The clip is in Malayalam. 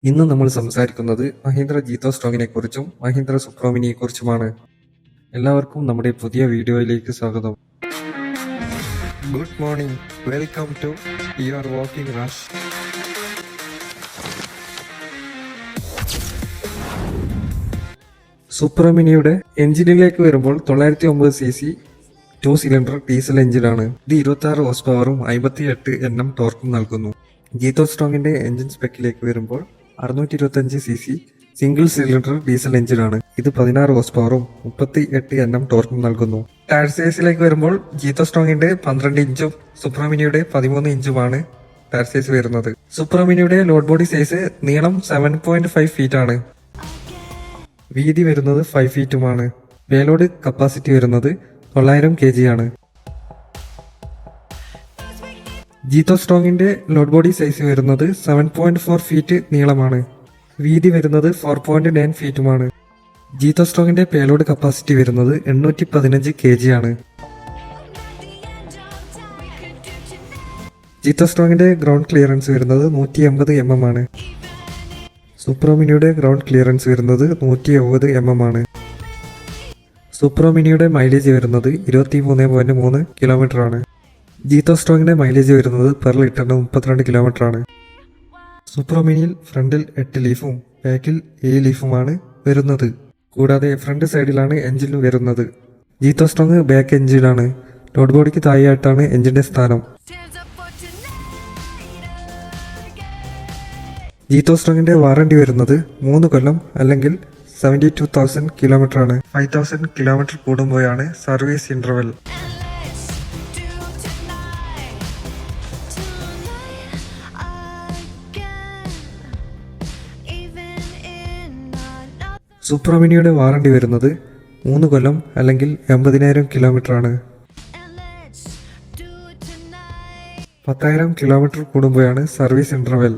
ഇന്ന് നമ്മൾ സംസാരിക്കുന്നത് മഹീന്ദ്ര ജീത്തോ സ്ട്രോങ്ങിനെ കുറിച്ചും മഹീന്ദ്ര സുപ്രോമിനിയെ കുറിച്ചുമാണ്. എല്ലാവർക്കും നമ്മുടെ പുതിയ വീഡിയോയിലേക്ക് സ്വാഗതം. Good morning, welcome to your walking rush. സുപ്രോമിനിയുടെ എഞ്ചിനിലേക്ക് വരുമ്പോൾ 909 cc 2 സിലിണ്ടർ ഡീസൽ എഞ്ചിനാണ്. ഇത് 26 ഹോഴ്സ് പവറും 58 Nm ടോർക്കും നൽകുന്നു. ജീത്തോ സ്ട്രോങ്ങിന്റെ എഞ്ചിൻ സ്പെക്കിലേക്ക് വരുമ്പോൾ 625 cc സിംഗിൾ സിലിണ്ടർ ഡീസൽ എഞ്ചിനാണ്. ഇത് 16 ഹോഴ്സ് പവറും 38 Nm ടോർക്കും നൽകുന്നു. ടയർ സൈസിലേക്ക് വരുമ്പോൾ ജീത്തോ സ്ട്രോങ്ങിന്റെ 12 ഇഞ്ചും സുപ്രോമിനിയുടെ 13 ഇഞ്ചുമാണ് ടയർ സൈസ് വരുന്നത്. സുപ്രോമിനിയുടെ ലോഡ് ബോഡി സൈസ് നീളം 7.5 ഫീറ്റ് ആണ്. വീതി വരുന്നത് 5 ഫീറ്റുമാണ്. പേലോഡ് കപ്പാസിറ്റി വരുന്നത് 900 kg ആണ്. ജീത്തോ സ്ട്രോങ്ങിന്റെ ലോഡ് ബോഡി സൈസ് വരുന്നത് 7.4 ഫീറ്റ് നീളമാണ്. വീതി വരുന്നത് 4.9 ഫീറ്റുമാണ്. ജീത്തോ സ്ട്രോങ്ങിന്റെ പേലോഡ് കപ്പാസിറ്റി വരുന്നത് 815 kg ആണ്. ജീത്തോ സ്ട്രോങ്ങിന്റെ ഗ്രൗണ്ട് ക്ലിയറൻസ് വരുന്നത് 180 mm ആണ്. സുപ്രോമിനിയുടെ ഗ്രൗണ്ട് ക്ലിയറൻസ് വരുന്നത് 180 mm ആണ്. സുപ്രോമിനിയുടെ മൈലേജ് വരുന്നത് 23.3 കിലോമീറ്റർ ആണ്. ജീത്തോ സ്ട്രോങ്ങിന്റെ മൈലേജ് വരുന്നത് പെർ ലിറ്ററിന് 32 കിലോമീറ്റർ ആണ്. സുപ്രോമിനിയിൽ ഫ്രണ്ടിൽ 8 ലീഫും ബാക്കിൽ 7 ലീഫുമാണ് വരുന്നത്. കൂടാതെ ഫ്രണ്ട് സൈഡിലാണ് എഞ്ചിൻ വരുന്നത്. ജീത്തോ സ്ട്രോങ് ബാക്ക് എഞ്ചിനാണ്. ലോഡ് ബോഡിക്ക് താഴെയായിട്ടാണ് എഞ്ചിന്റെ സ്ഥാനം. ജീത്തോ സ്ട്രോങ്ങിന്റെ വാറണ്ടി വരുന്നത് 3 കൊല്ലം അല്ലെങ്കിൽ 72,000 കിലോമീറ്റർ ആണ്. 5,000 കിലോമീറ്റർ കൂടുമ്പോഴാണ് സർവീസ് ഇന്റർവെൽ. സുപ്രോമിനിയുടെ വാറണ്ടി വരുന്നത് 3 കൊല്ലം അല്ലെങ്കിൽ 80,000 കിലോമീറ്റർ ആണ്. 10,000 കിലോമീറ്റർ കൂടുമ്പോഴാണ് സർവീസ് ഇന്റർവെൽ.